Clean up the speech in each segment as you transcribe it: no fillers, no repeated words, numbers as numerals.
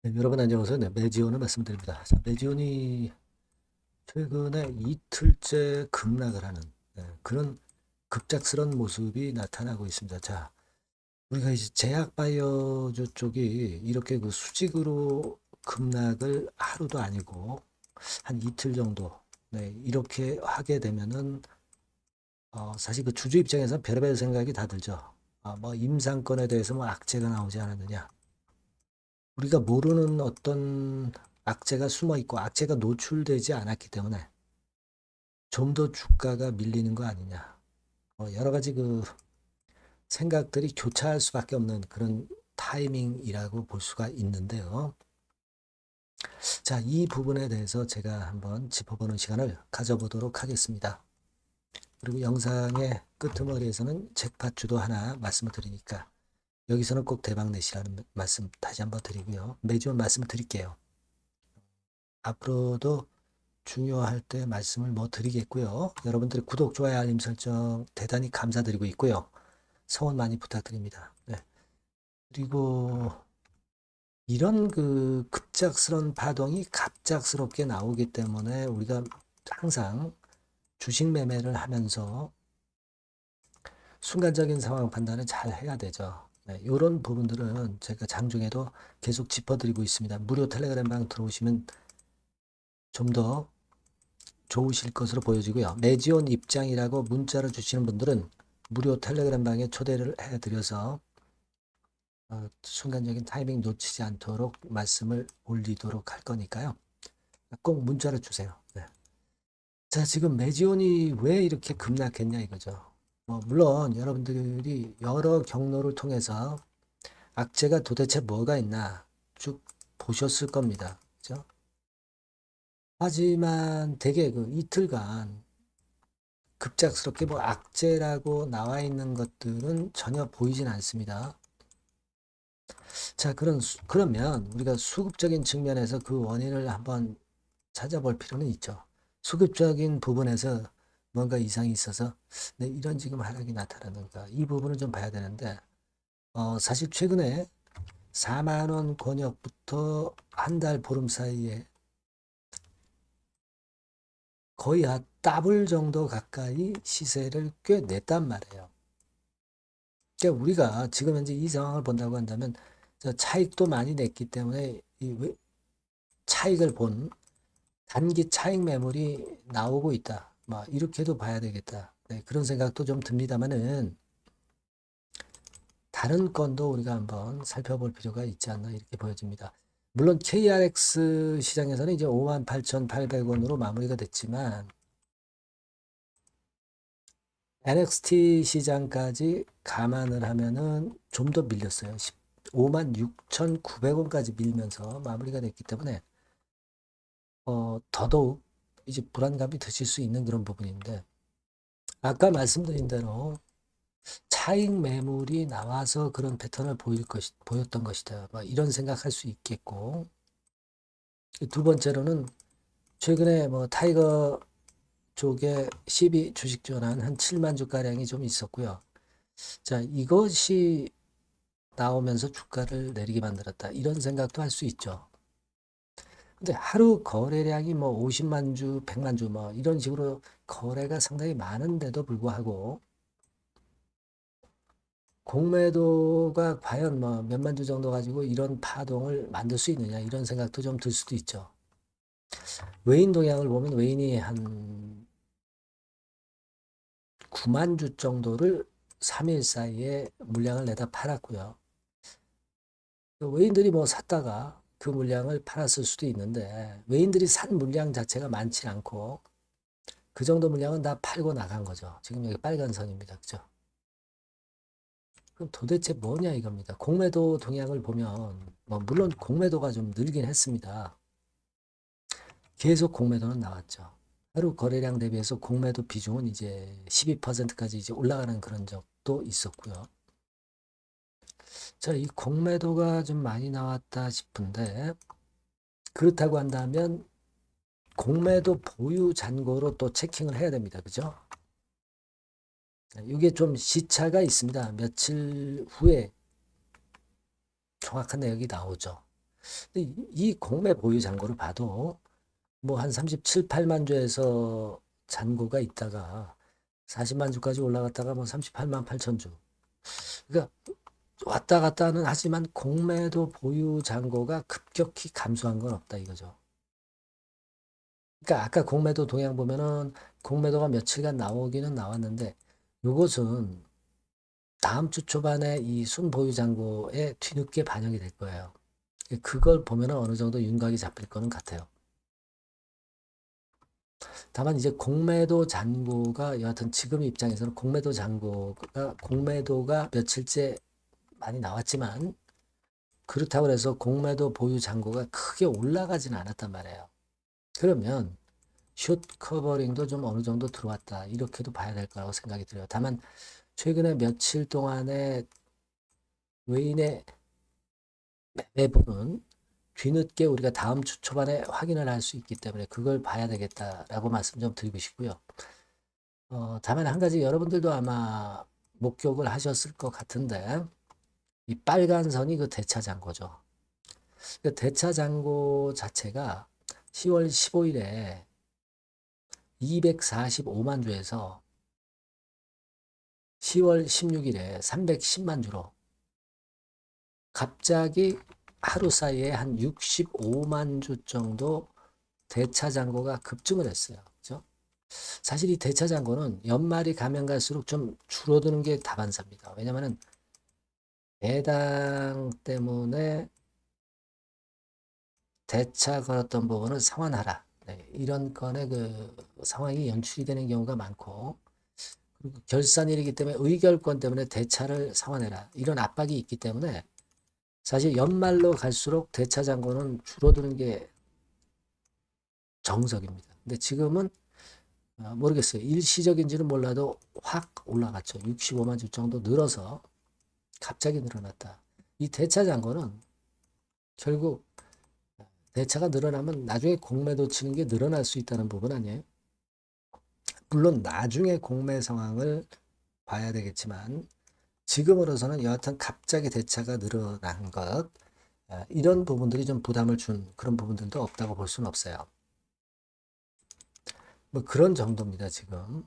네, 여러분 안녕하세요. 네, 매지온을 말씀드립니다. 자, 매지온이 최근에 이틀째 급락을 하는 그런 급작스런 모습이 나타나고 있습니다. 자, 우리가 이제 제약 바이오주 쪽이 이렇게 그 수직으로 급락을 하루도 아니고 한 이틀 정도 이렇게 하게 되면은 사실 그 주주 입장에서 별의별 생각이 다 들죠. 뭐 임상권에 대해서 뭐 악재가 나오지 않았느냐. 우리가 모르는 어떤 악재가 숨어 있고 악재가 노출되지 않았기 때문에 좀 더 주가가 밀리는 거 아니냐. 여러 가지 그 생각들이 교차할 수밖에 없는 그런 타이밍이라고 볼 수가 있는데요. 자, 이 부분에 대해서 제가 한번 짚어보는 시간을 가져보도록 하겠습니다. 그리고 영상의 끄트머리에서는 잭팟주도 하나 말씀을 드리니까 여기서는 꼭 대박 내시라는 말씀 다시 한번 드리고요. 매주 말씀을 드릴게요. 앞으로도 중요할 때 말씀을 뭐 드리겠고요. 여러분들의 구독, 좋아요, 알림 설정 대단히 감사드리고 있고요. 성원 많이 부탁드립니다. 네. 그리고 이런 그 급작스런 파동이 갑작스럽게 나오기 때문에 우리가 항상 주식 매매를 하면서 순간적인 상황 판단을 잘 해야 되죠. 네, 이런 부분들은 제가 장중에도 계속 짚어드리고 있습니다. 무료 텔레그램 방 들어오시면 좀더 좋으실 것으로 보여지고요. 매지온 입장이라고 문자를 주시는 분들은 무료 텔레그램 방에 초대를 해드려서 순간적인 타이밍 놓치지 않도록 말씀을 올리도록 할 거니까요. 꼭 문자를 주세요. 네. 자, 지금 매지온이 왜 이렇게 급락했냐 이거죠. 물론 여러분들이 여러 경로를 통해서 악재가 도대체 뭐가 있나 쭉 보셨을 겁니다. 그죠? 하지만 대개 그 이틀간 급작스럽게 뭐 악재라고 나와 있는 것들은 전혀 보이진 않습니다. 자, 그러면 우리가 수급적인 측면에서 그 원인을 한번 찾아볼 필요는 있죠. 수급적인 부분에서 뭔가 이상이 있어서 이런 지금 하락이 나타나는가 이 부분을 좀 봐야 되는데 사실 최근에 4만 원 권역부터 한 달 보름 사이에 거의 한 더블 정도 가까이 시세를 꽤 냈단 말이에요. 그러니까 우리가 지금 현재 이 상황을 본다고 한다면 차익도 많이 냈기 때문에 이 차익을 본 단기 차익 매물이 나오고 있다. 뭐 이렇게도 봐야 되겠다. 네, 그런 생각도 좀 듭니다만은 다른 건도 우리가 한번 살펴볼 필요가 있지 않나 이렇게 보여집니다. 물론 KRX 시장에서는 이제 58,800원으로 마무리가 됐지만 NXT 시장까지 감안을 하면은 좀 더 밀렸어요. 56,900원까지 밀면서 마무리가 됐기 때문에 더더욱 이제 불안감이 드실 수 있는 그런 부분인데 아까 말씀드린 대로 차익 매물이 나와서 그런 패턴을 보였던 것이다. 뭐 이런 생각할 수 있겠고 두 번째로는 최근에 뭐 타이거 쪽에 12 주식 전환 한 7만 주가량이 좀 있었고요. 자, 이것이 나오면서 주가를 내리게 만들었다. 이런 생각도 할 수 있죠. 근데 하루 거래량이 뭐 50만 주, 100만 주 뭐 이런 식으로 거래가 상당히 많은데도 불구하고 공매도가 과연 뭐 몇만 주 정도 가지고 이런 파동을 만들 수 있느냐 이런 생각도 좀 들 수도 있죠. 외인 동향을 보면 외인이 한 9만 주 정도를 3일 사이에 물량을 내다 팔았고요. 외인들이 뭐 샀다가 그 물량을 팔았을 수도 있는데 외인들이 산 물량 자체가 많지 않고 그 정도 물량은 다 팔고 나간 거죠. 지금 여기 빨간 선입니다. 그죠? 그럼 도대체 뭐냐 이겁니다. 공매도 동향을 보면 뭐 물론 공매도가 좀 늘긴 했습니다. 계속 공매도는 나왔죠. 하루 거래량 대비해서 공매도 비중은 이제 12%까지 이제 올라가는 그런 적도 있었고요. 자, 이 공매도가 좀 많이 나왔다 싶은데 그렇다고 한다면 공매도 보유 잔고로 또 체킹을 해야 됩니다. 그죠? 이게 좀 시차가 있습니다. 며칠 후에 정확한 내역이 나오죠. 근데 이 공매 보유 잔고를 봐도 뭐 한 37, 8만 주에서 잔고가 있다가 40만 주까지 올라갔다가 뭐 38만 8천 주. 그러니까 왔다 갔다는 하지만 공매도 보유 잔고가 급격히 감소한 건 없다 이거죠. 그러니까 아까 공매도 동향 보면은 공매도가 며칠간 나오기는 나왔는데 요것은 다음 주 초반에 이 순보유 잔고에 뒤늦게 반영이 될 거예요. 그걸 보면은 어느 정도 윤곽이 잡힐 거는 같아요. 다만 이제 공매도 잔고가 여하튼 지금 입장에서는 공매도가 며칠째 많이 나왔지만 그렇다고 해서 공매도 보유 잔고가 크게 올라가지는 않았단 말이에요. 그러면 숏 커버링도 좀 어느 정도 들어왔다 이렇게도 봐야 될 거라고 생각이 들어요. 다만 최근에 며칠 동안의 외인의 매부는 뒤늦게 우리가 다음 주 초반에 확인을 할 수 있기 때문에 그걸 봐야 되겠다라고 말씀 좀 드리고 싶고요. 다만 한 가지 여러분들도 아마 목격을 하셨을 것 같은데 이 빨간 선이 그 대차장고죠. 그 대차장고 자체가 10월 15일에 245만 주에서 10월 16일에 310만 주로 갑자기 하루 사이에 한 65만 주 정도 대차장고가 급증을 했어요. 그죠? 사실 이 대차장고는 연말이 가면 갈수록 좀 줄어드는 게 다반사입니다. 왜냐면은 배당 때문에 대차 걸었던 부분을 상환하라. 네, 이런 건의 그 상황이 연출이 되는 경우가 많고, 그리고 결산일이기 때문에 의결권 때문에 대차를 상환해라. 이런 압박이 있기 때문에 사실 연말로 갈수록 대차 잔고는 줄어드는 게 정석입니다. 근데 지금은 모르겠어요. 일시적인지는 몰라도 확 올라갔죠. 65만 주 정도 늘어서 갑자기 늘어났다. 이 대차 잔고는 결국 대차가 늘어나면 나중에 공매도 치는 게 늘어날 수 있다는 부분 아니에요? 물론 나중에 공매 상황을 봐야 되겠지만 지금으로서는 여하튼 갑자기 대차가 늘어난 것 이런 부분들이 좀 부담을 준 그런 부분들도 없다고 볼 수는 없어요. 뭐 그런 정도입니다, 지금.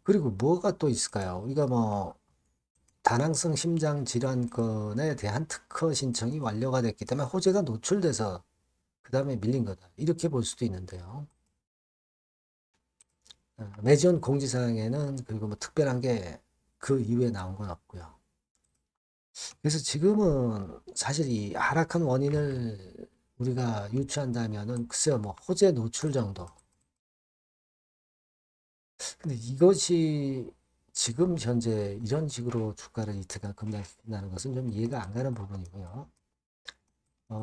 그리고 뭐가 또 있을까요? 우리가 뭐 다낭성 심장 질환건에 대한 특허 신청이 완료가 됐기 때문에 호재가 노출돼서 그 다음에 밀린 거다. 이렇게 볼 수도 있는데요. 매지원 공지사항에는 그리고 뭐 특별한 게 그 이후에 나온 건 없고요. 그래서 지금은 사실 이 하락한 원인을 우리가 유추한다면은 글쎄요, 뭐 호재 노출 정도. 근데 이것이 지금 현재 이런 식으로 주가를 이틀간 급락시킨다는 것은 좀 이해가 안 가는 부분이고요.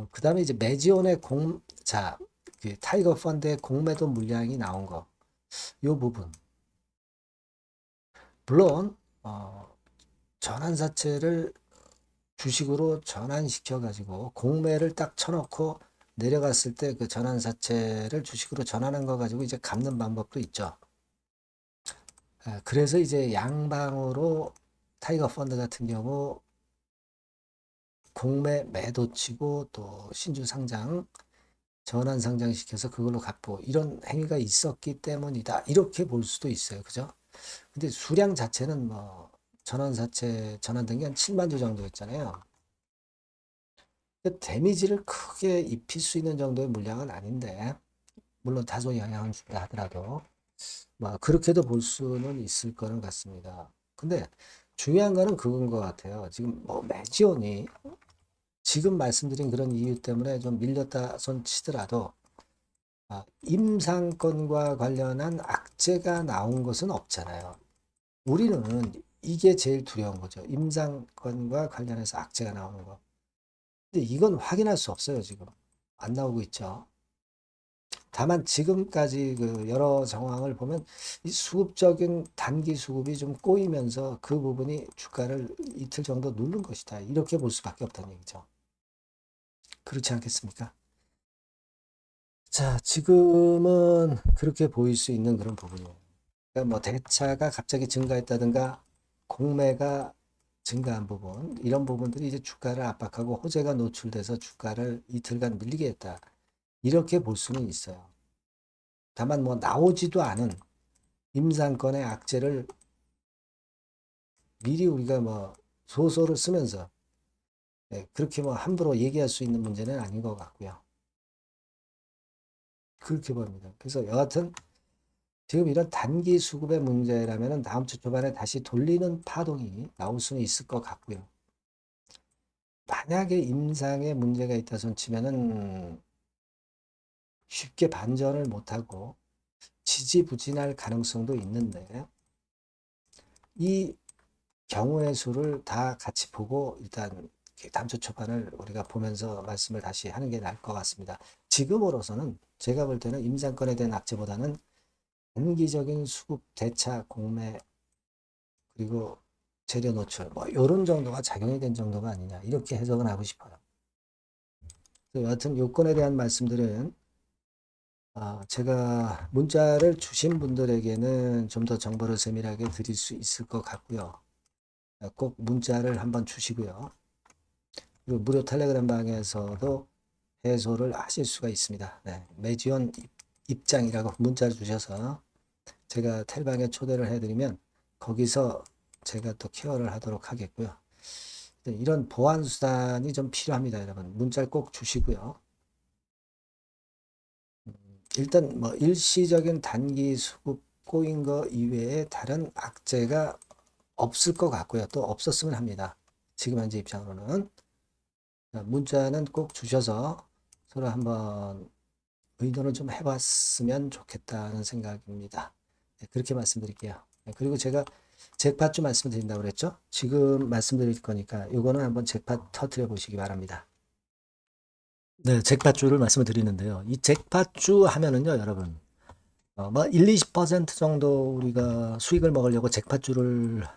그 다음에 이제 매지온의 그 타이거 펀드의 공매도 물량이 나온 거, 요 부분. 물론, 전환사채를 주식으로 전환시켜가지고 공매를 딱 쳐놓고 내려갔을 때 그 전환사채를 주식으로 전환한 거 가지고 이제 갚는 방법도 있죠. 그래서 이제 양방으로 타이거 펀드 같은 경우 공매 매도 치고 또 신주 상장 전환 상장시켜서 그걸로 갚고 이런 행위가 있었기 때문이다. 이렇게 볼 수도 있어요. 그죠? 근데 수량 자체는 뭐 전환사채 전환된 게 한 7만 주 정도였잖아요. 데미지를 크게 입힐 수 있는 정도의 물량은 아닌데 물론 다소 영향을 준다 하더라도 뭐 그렇게도 볼 수는 있을 거는 같습니다. 근데 중요한 거는 그건 것 같아요. 지금 뭐 매지온이 지금 말씀드린 그런 이유 때문에 좀 밀렸다 손 치더라도 임상권과 관련한 악재가 나온 것은 없잖아요. 우리는 이게 제일 두려운 거죠. 임상권과 관련해서 악재가 나오는 거. 근데 이건 확인할 수 없어요, 지금. 안 나오고 있죠. 다만 지금까지 그 여러 정황을 보면 이 수급적인 단기 수급이 좀 꼬이면서 그 부분이 주가를 이틀 정도 누른 것이다. 이렇게 볼 수밖에 없다는 얘기죠. 그렇지 않겠습니까? 자, 지금은 그렇게 보일 수 있는 그런 부분이에요. 그러니까 뭐 대차가 갑자기 증가했다든가 공매가 증가한 부분, 이런 부분들이 이제 주가를 압박하고 호재가 노출돼서 주가를 이틀간 밀리게 했다. 이렇게 볼 수는 있어요. 다만 뭐 나오지도 않은 임상권의 악재를 미리 우리가 뭐 소설을 쓰면서 그렇게 뭐 함부로 얘기할 수 있는 문제는 아닌 것 같고요. 그렇게 봅니다. 그래서 여하튼 지금 이런 단기 수급의 문제라면 다음 주 초반에 다시 돌리는 파동이 나올 수는 있을 것 같고요. 만약에 임상에 문제가 있다 손 치면은 쉽게 반전을 못하고 지지부진할 가능성도 있는데 이 경우의 수를 다 같이 보고 일단 다음 주 초반을 우리가 보면서 말씀을 다시 하는 게 나을 것 같습니다. 지금으로서는 제가 볼 때는 임상권에 대한 악재보다는 단기적인 수급 대차 공매 그리고 재료 노출 뭐 이런 정도가 작용이 된 정도가 아니냐 이렇게 해석은 하고 싶어요. 여하튼 요건에 대한 말씀들은 제가 문자를 주신 분들에게는 좀 더 정보를 세밀하게 드릴 수 있을 것 같고요. 꼭 문자를 한번 주시고요. 그리고 무료 텔레그램 방에서도 해소를 하실 수가 있습니다. 네, 매지원 입장이라고 문자를 주셔서 제가 텔방에 초대를 해드리면 거기서 제가 또 케어를 하도록 하겠고요. 이런 보안 수단이 좀 필요합니다, 여러분. 문자를 꼭 주시고요. 일단 뭐 일시적인 단기 수급 꼬인 거 이외에 다른 악재가 없을 것 같고요. 또 없었으면 합니다. 지금 현재 입장으로는. 문자는 꼭 주셔서 서로 한번 의논을 좀 해봤으면 좋겠다는 생각입니다. 네, 그렇게 말씀드릴게요. 네, 그리고 제가 잭팟주 말씀드린다고 그랬죠? 지금 말씀드릴 거니까 요거는 한번 잭팟 터트려 보시기 바랍니다. 네, 잭팟주를 말씀을 드리는데요. 이 잭팟주 하면은요, 여러분. 뭐 1, 20% 정도 우리가 수익을 먹으려고 잭팟주를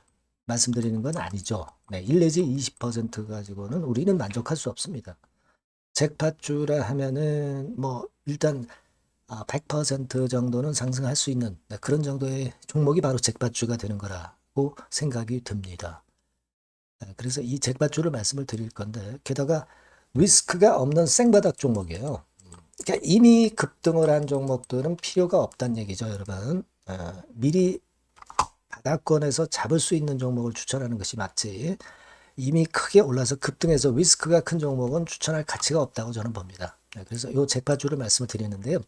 말씀드리는 건 아니죠. 네, 1 내지 20% 가지고는 우리는 만족할 수 없습니다. 잭팟주라 하면은 뭐 일단 100% 정도는 상승할 수 있는 그런 정도의 종목이 바로 잭팟주가 되는 거라고 생각이 듭니다. 그래서 이 잭팟주를 말씀을 드릴 건데 게다가 리스크가 없는 생바닥 종목이에요. 그러니까 이미 급등을 한 종목들은 필요가 없다는 얘기죠, 여러분. 미리 바닥권에서 잡을 수 있는 종목을 추천하는 것이 맞지. 이미 크게 올라서 급등해서 리스크가 큰 종목은 추천할 가치가 없다고 저는 봅니다. 그래서 이 잭팟주를 말씀을 드리는데요.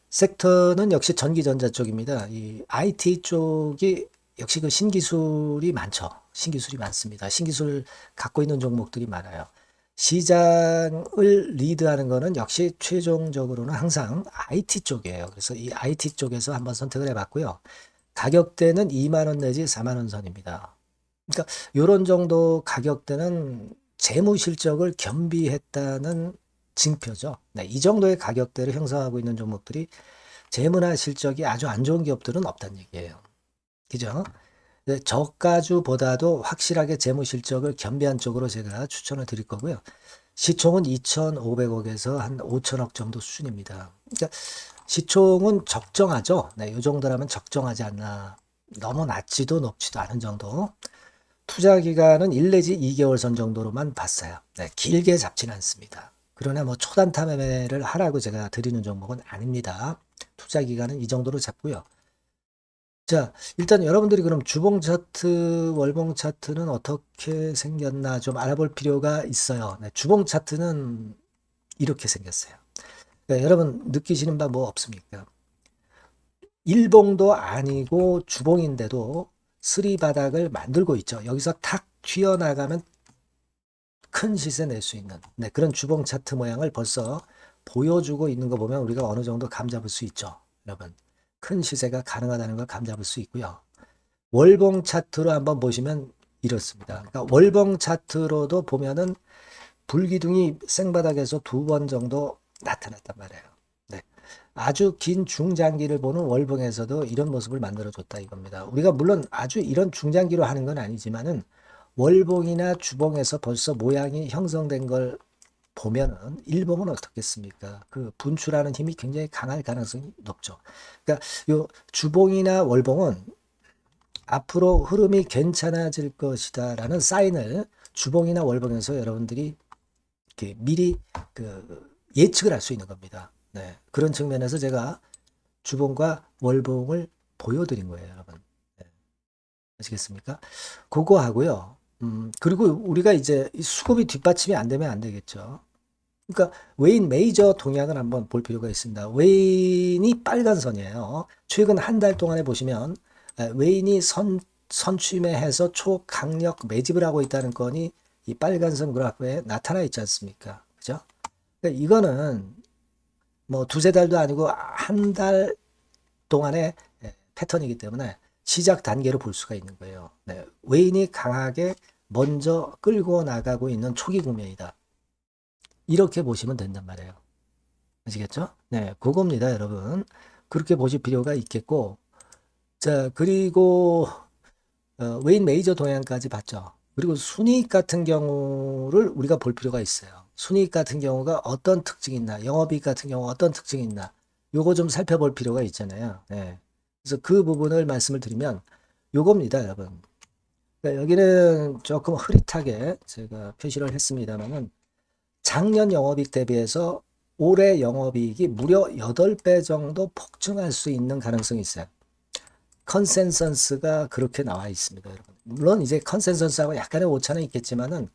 섹터는 역시 전기전자 쪽입니다. 이 IT 쪽이 역시 그 신기술이 많죠. 신기술이 많습니다. 신기술 갖고 있는 종목들이 많아요. 시장을 리드하는 거는 역시 최종적으로는 항상 IT 쪽이에요. 그래서 이 IT 쪽에서 한번 선택을 해봤고요. 가격대는 2만 원 내지 4만 원 선입니다. 그러니까 이런 정도 가격대는 재무 실적을 겸비했다는 징표죠. 네, 이 정도의 가격대를 형성하고 있는 종목들이 재무나 실적이 아주 안 좋은 기업들은 없다는 얘기예요. 그죠? 네, 저가주보다도 확실하게 재무 실적을 겸비한 쪽으로 제가 추천을 드릴 거고요. 시총은 2,500억에서 한 5천억 정도 수준입니다. 그러니까 시총은 적정하죠. 네, 이 정도라면 적정하지 않나. 너무 낮지도 높지도 않은 정도. 투자 기간은 1 내지 2개월 선 정도로만 봤어요. 네, 길게 잡지는 않습니다. 그러나 뭐 초단타 매매를 하라고 제가 드리는 종목은 아닙니다. 투자 기간은 이 정도로 잡고요. 자, 일단 여러분들이 그럼 주봉 차트, 월봉 차트는 어떻게 생겼나 좀 알아볼 필요가 있어요. 네, 주봉 차트는 이렇게 생겼어요. 그러니까 여러분 느끼시는 바 뭐 없습니까? 일봉도 아니고 주봉인데도 쓰리바닥을 만들고 있죠. 여기서 탁 튀어나가면 큰 시세 낼 수 있는 그런 주봉 차트 모양을 벌써 보여주고 있는 거 보면 우리가 어느 정도 감잡을 수 있죠. 여러분 큰 시세가 가능하다는 걸 감잡을 수 있고요. 월봉 차트로 한번 보시면 이렇습니다. 그러니까 월봉 차트로도 보면은 불기둥이 생바닥에서 2번 정도 나타났단 말이에요. 네. 아주 긴 중장기를 보는 월봉에서도 이런 모습을 만들어줬다 이겁니다. 우리가 물론 아주 이런 중장기로 하는 건 아니지만은 월봉이나 주봉에서 벌써 모양이 형성된 걸 보면은 일봉은 어떻겠습니까? 그 분출하는 힘이 굉장히 강할 가능성이 높죠. 그러니까 요 주봉이나 월봉은 앞으로 흐름이 괜찮아질 것이다라는 사인을 주봉이나 월봉에서 여러분들이 이렇게 미리 예측을 할 수 있는 겁니다. 네, 그런 측면에서 제가 주봉과 월봉을 보여드린 거예요, 여러분. 네, 아시겠습니까? 그거 하고요. 그리고 우리가 이제 수급이 뒷받침이 안 되면 안 되겠죠. 그러니까 웨인 메이저 동향을 한번 볼 필요가 있습니다. 웨인이 빨간 선이에요. 최근 한 달 동안에 보시면 웨인이 선취매해서 초강력 매집을 하고 있다는 건이 이 빨간 선 그래프에 나타나 있지 않습니까? 그죠? 그러니까 이거는 뭐 두세 달도 아니고 한 달 동안의 패턴이기 때문에 시작 단계로 볼 수가 있는 거예요. 네, 웨인이 강하게 먼저 끌고 나가고 있는 초기 국면이다. 이렇게 보시면 된단 말이에요. 아시겠죠? 네, 그겁니다, 여러분. 그렇게 보실 필요가 있겠고, 자, 그리고 웨인 메이저 동향까지 봤죠. 그리고 순이익 같은 경우를 우리가 볼 필요가 있어요. 순이익 같은 경우가 어떤 특징이 있나, 영업이익 같은 경우 어떤 특징이 있나, 요거 좀 살펴볼 필요가 있잖아요. 네. 그래서 그 부분을 말씀을 드리면 요겁니다, 여러분. 그러니까 여기는 조금 흐릿하게 제가 표시를 했습니다만은 작년 영업이익 대비해서 올해 영업이익이 무려 8배 정도 폭증할 수 있는 가능성이 있어요. 컨센서스가 그렇게 나와 있습니다, 여러분. 물론 이제 컨센서스하고 약간의 오차는 있겠지만은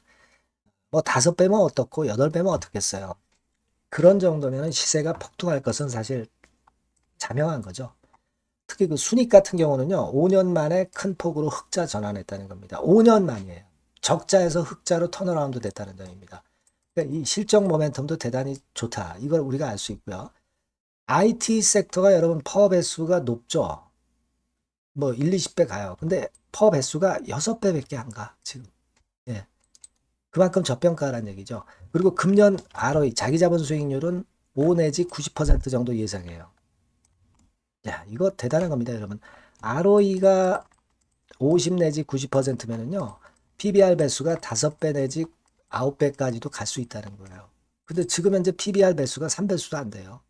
뭐 5배면 어떻고 8배면 어떻겠어요. 그런 정도면 시세가 폭등할 것은 사실 자명한 거죠. 특히 그 순익 같은 경우는요, 5년 만에 큰 폭으로 흑자 전환했다는 겁니다. 5년 만이에요. 적자에서 흑자로 턴어라운드 됐다는 점입니다. 그러니까 이 실적 모멘텀도 대단히 좋다. 이걸 우리가 알 수 있고요. IT 섹터가 여러분 퍼 배수가 높죠. 뭐 1, 20배 가요. 근데 퍼 배수가 6배밖에 안 가, 지금. 예. 그만큼 저평가라는 얘기죠. 그리고 금년 ROE, 자기자본 수익률은 5 내지 90% 정도 예상해요. 야, 이거 대단한 겁니다, 여러분. ROE가 50 내지 90%면은요, PBR 배수가 5배 내지 9배까지도 갈 수 있다는 거예요. 근데 지금 현재 PBR 배수가 3배수도 안 돼요.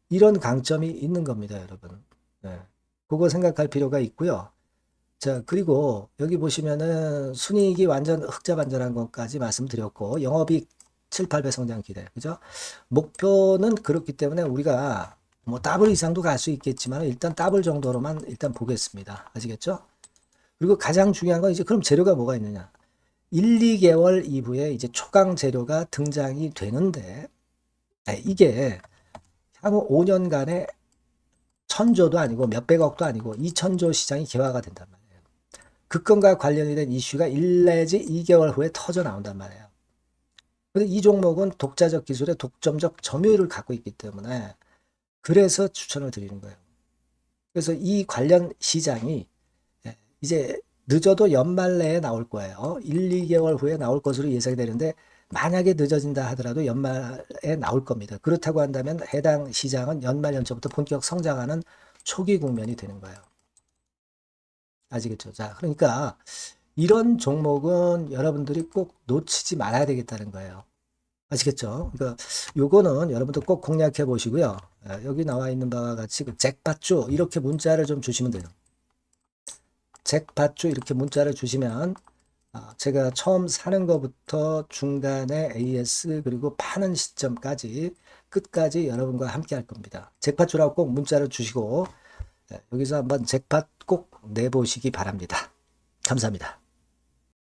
이런 강점이 있는 겁니다, 여러분. 네. 그거 생각할 필요가 있고요. 자, 그리고 여기 보시면은 순이익이 완전 흑자 반전한 것까지 말씀드렸고, 영업이익 7, 8배 성장 기대. 그죠? 목표는 그렇기 때문에 우리가 뭐 더블 이상도 갈 수 있겠지만 일단 더블 정도로만 일단 보겠습니다. 아시겠죠? 그리고 가장 중요한 건 이제 그럼 재료가 뭐가 있느냐? 1, 2개월 이후에 이제 초강 재료가 등장이 되는데, 이게 향후 5년간의 천조도 아니고 몇백억도 아니고 2천조 시장이 개화가 된단 말이에요. 급건과 관련이 된 이슈가 1 내지 2개월 후에 터져 나온단 말이에요. 근데 이 종목은 독자적 기술의 독점적 점유율을 갖고 있기 때문에 그래서 추천을 드리는 거예요. 그래서 이 관련 시장이 이제 늦어도 연말 내에 나올 거예요. 1, 2개월 후에 나올 것으로 예상이 되는데 만약에 늦어진다 하더라도 연말에 나올 겁니다. 그렇다고 한다면 해당 시장은 연말 연초부터 본격 성장하는 초기 국면이 되는 거예요. 아시겠죠? 자, 그러니까 이런 종목은 여러분들이 꼭 놓치지 말아야 되겠다는 거예요. 아시겠죠? 그러니까 요거는 여러분들 꼭 공략해 보시고요. 여기 나와 있는 바와 같이 그 잭팟주 이렇게 문자를 좀 주시면 돼요. 잭팟주 이렇게 문자를 주시면 제가 처음 사는 것부터 중간에 AS 그리고 파는 시점까지 끝까지 여러분과 함께 할 겁니다. 잭팟주라고 꼭 문자를 주시고 여기서 한번 잭팟 꼭 내보시기 바랍니다. 감사합니다.